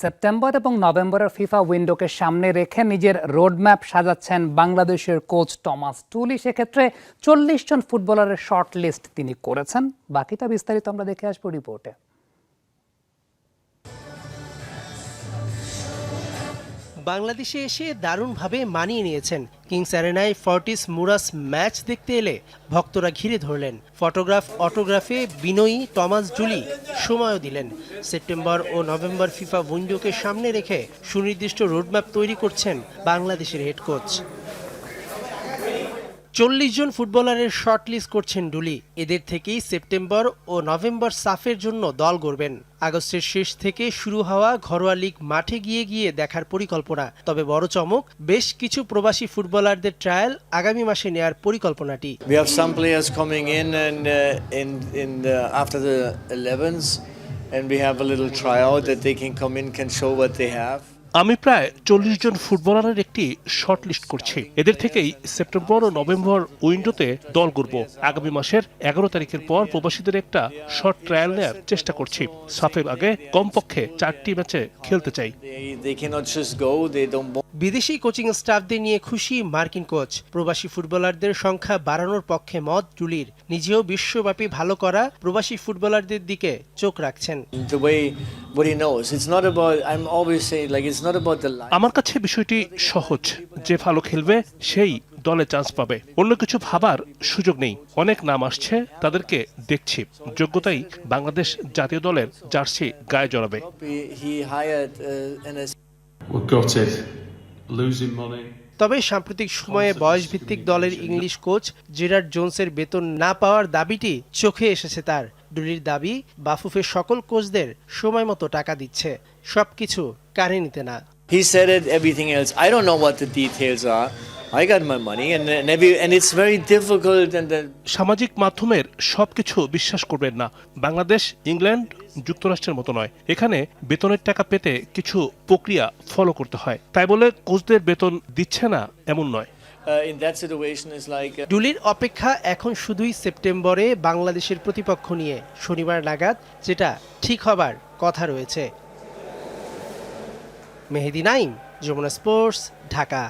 September এবং নভেম্বরের FIFA উইন্ডোকে সামনে রেখে নিজের রোডম্যাপ সাজাচ্ছেন বাংলাদেশের কোচ টমাস টুলি। সেক্ষেত্রে 40 জন ফুটবলারের শর্ট লিস্ট তিনি করেছেন। বাকিটা বিস্তারিত আমরা দেখে আসবো রিপোর্টে। বাংলাদেশে এসে দারুণভাবে মানিয়ে নিয়েছেন। কিংস অ্যারেনায় ফর্টিস মুরাস ম্যাচ দেখতে এলে ভক্তরা ঘিরে ধরলেন। ফটোগ্রাফ অটোগ্রাফে বিনয়ী টমাস জুলি সময়ও দিলেন। সেপ্টেম্বর ও নভেম্বর ফিফা উইন্ডোকে সামনে রেখে সুনির্দিষ্ট রোডম্যাপ তৈরি করছেন বাংলাদেশের হেড কোচ। 40 জন ফুটবলারের শর্টলিস্ট করছেন ডুলি। এদের থেকেই সেপ্টেম্বর ও নভেম্বর সাফের জন্য দল গড়বেন। আগস্টের শেষ থেকে শুরু হওয়া ঘরোয়া লীগ মাঠে গিয়ে দেখার পরিকল্পনা। তবে বড় চমক, বেশ কিছু প্রবাসী ফুটবলারদের ট্রায়াল আগামী মাসে নেয়ার পরিকল্পনাটি। We have some players coming in and after the 11s and we have a little tryout that they can come in, can show what they have. আমি প্রায় 40 জন ফুটবলারের একটি শর্ট লিস্ট করছি। এদের থেকেই সেপ্টেম্বর ও নভেম্বর উইন্ডোতে দল গড়ব। আগামী মাসের 11 তারিখের পর প্রবাসীদের একটা শর্ট ট্রায়াল নেওয়ার চেষ্টা করছি। সাফের আগে কমপক্ষে 4টি ম্যাচে খেলতে চাই। বিদেশি কোচিং স্টাফদের নিয়ে খুশি মার্কিন কোচ। প্রবাসী ফুটবলারদের সংখ্যা বাড়ানোর পক্ষে মত জুলির। নিজেও বিশ্বব্যাপী ভালো করা প্রবাসী ফুটবলারদের দিকে চোখ রাখছেন। আমার কাছে বিষয়টি সহজ। যে ভালো খেলবে সেই দলে চান্স পাবে। অন্য কিছু ভাবার সুযোগ নেই। অনেক নাম আসছে, তাদেরকে দেখছি। যোগ্যতাই বাংলাদেশ জাতীয় দলের জার্সি গায়ে জড়াবে। তবে সাম্প্রতিক সময়ে বয়সভিত্তিক দলের ইংলিশ কোচ জেরার্ড জোন্সের বেতন না পাওয়ার দাবিটি চোখে এসেছে তার। ডুলির দাবি, বাফুফের সকল কোচদের সময় মতো টাকা দিচ্ছে, সবকিছু কারে নিতে না। He said it, everything else. I don't know what the details are. I got my money and it's very difficult and সামাজিক মাধ্যমের সবকিছু বিশ্বাস করবেন না। বাংলাদেশ, ইংল্যান্ড, যুক্তরাষ্ট্রের মতো নয়। এখানে বেতনের টাকা পেতে কিছু প্রক্রিয়া ফলো করতে হয়। তাই বলে কোচদের বেতন দিচ্ছে না এমন নয়। in that situation is like ডুলির অপেক্ষা এখন শুধুই সেপ্টেম্বরে বাংলাদেশের প্রতিপক্ষ নিয়ে। শনিবার নাগাদ যেটা ঠিক হবার কথা রয়েছে। মেহেদি নাইম, যমুনা স্পোর্টস, ঢাকা।